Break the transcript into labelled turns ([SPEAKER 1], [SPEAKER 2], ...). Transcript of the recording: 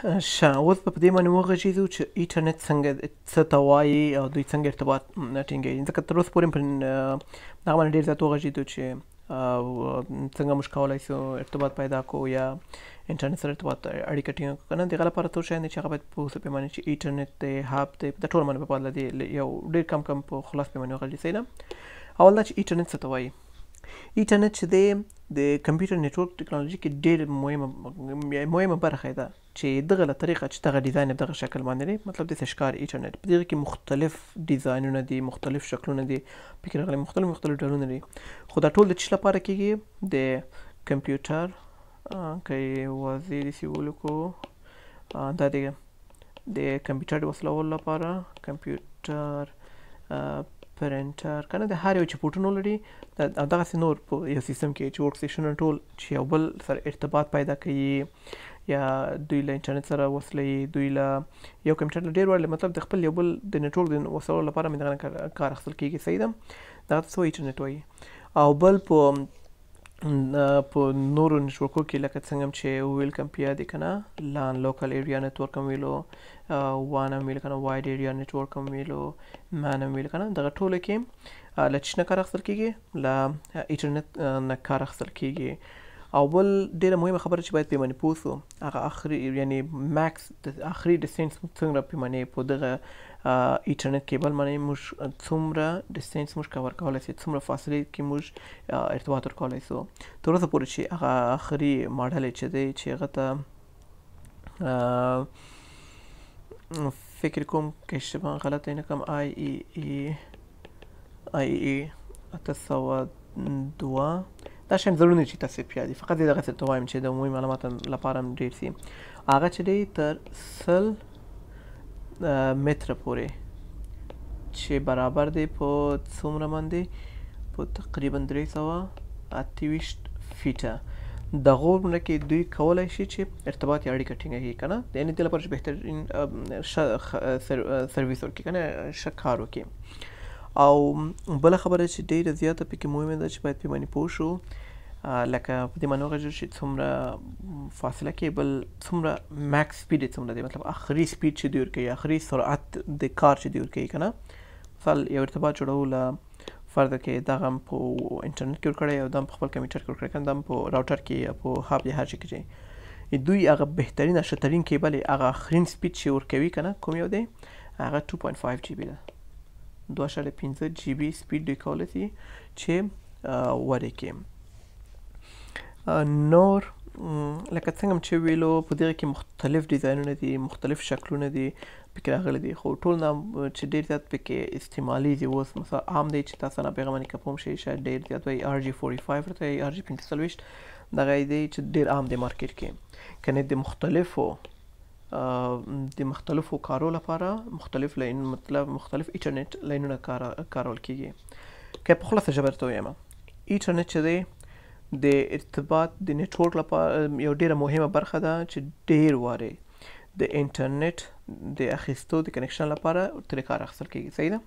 [SPEAKER 1] اوس په دې باندې وغږېږو چې ایټرنت څنګه څه ته وایي او دوی څنګه ارتباط ټینګوي. ځکه تر اوسه پورې په دغه باندې ډېر زیات وغږېدو چې څنګه موږ کولی شو ارتباط پیدا کړو یا انټرنټ سره ارتباط اړیکه ټینګه کړو. که نه د هغه لپاره څو شیان دي چې هغه باید په اوسه پیمانه چې ایټرنټ دی، هب دی، د ټول باندې په بدله دی یو ډېر کم په خلاص پیمانې وغږېږي. صحیح ده. اول دا چې ایټرنټ څه ته وایي. ایټرنټ چې دی د کمپیوټر نیټورک ټکنالوژي کې ډېر مهمه برخه ده چې دغه له طریقه چې دغه ډیزاین دغه شکل باندې دی، مطلب داسې ښکاري ایټرنټ. په دغه کې مختلف ډیزاینونه دي، مختلف شکلونه دي، پکې راغلي مختلف ډولونه دي. خو دا ټول د څه لپاره کېږي؟ د کمپیوټر که یې واضح داسې ولیکو، دا د کمپیوټر د وصلولو لپاره کمپیوټر پرنټر کنه د هر یو چې پورټونه ولري او دغسې نور په یو سیستم کې چې ورک سټیشنونه ټول چې یو بل سره ارتباط پیدا کوي یا دوی له انټرنټ سره وصلوي، دوی له یو کمپیوټر له ډېر وړ مطلب د خپل یو بل د نیټورک د وصلولو لپاره مې دغه کار اخیستل کېږي. صحیح ده. دغه ته څه وایي؟ انټرنټ وایي. او بل په نورو نیټورکو کې لکه څنګه چې ویل کمپیا دی که نه، لان لوکل ایریا نیټورک هم ویلو، وان هم ویل که نه، واید ایریا نیټورک هم ویلو، من هم ویل که نه. دغه ټولو کې له څه نه کار اخیستل کېږي؟ له ایټرنټ نه کار اخیستل کېږي. او بل ډېره مهمه خبره چې باید پې باندې پوه شو، هغه آخري یعنې ماکس د آخري ډسټنس څومره پې باندې په دغه ایټرنټ کیبل باندې موږ څومره ډسټنس موږ کور کولی شو، څومره فاصلې کې موږ ارتباط ورکولی شو. تر اوسه پورې چې هغه آخري ماډل چې دی چې هغه ته فکر کوم که اشتباه غلطه نه کړم آی ای 802 دا شیان ضروري چې تاسې پې یاد دي. فقط دغسې ته وایم چې د عمومي معلوماتو لپاره هم ډېر شي. هغه چې دی تر 100 متره پورې چې برابر دی په څومره باندې؟ په تقریبا 328 فیټه. دغه عمره کې دوی کولی شي چې ارتباط یا اړیکه ټینګه کړي که نه، یعنې دې لپاره چې بهترین سرویس ورکړي که نه، ښه کار وکړي. او بله خبره چې ډېره زیاته پکې مهمه ده چې باید پې باندې پوه شو، لکه په دې معنی وغږېږو چې څومره فاصله کې بل څومره ماکس سپیډ یې څومره دی، مطلب آخري سپیډ چې دوی ورکوي، آخري سرعت د کار چې دوی ورکوي که نه. مثال یو ارتباط جوړولو فرض کې دغه هم په انټرنټ کې ورکړی او دا هم په خپل کمپیوټر کې ورکړی، که نه دا هم په راوټر کې یا په هب یا هر شي کې چې دوی هغه بهترین او ښه ترین کیبل یې هغه آخرین سپیډ چې ورکوي که نه، کوم یو دی؟ هغه 2.5 جی بي ده. 2.5 جی بي سپیډ دوی کولی شي چې ورکړي. نور لکه څنګه چې ویلو په دغه کې مختلف ډیزاینونه دي، مختلف شکلونه دي پکې راغلي دي، خو ټول نه چې ډېر زیات پکې استعمالیږي اوس مثلا عام دی چې تاسو نه پیغام باندې که پوه شئ شاید ډېر زیات وایي RG45 ورته وایي RG45 دغه دی چې ډېر عام دی مارکیټ کې. کنې د مختلفو کارو لپاره مختلف لاین مطلب مختلف ایټرنټ لاینونه کارول کېږي. که په خلاصه ژبه درته ووایم، ایټرنټ چې دی د ارتباط د نیټورک لپاره یو ډېره مهمه برخه ده چې ډېر وارې د انټرنټ د اخیستو د کنیکشن لپاره ترې کار اخیستل کېږي. صحیح ده.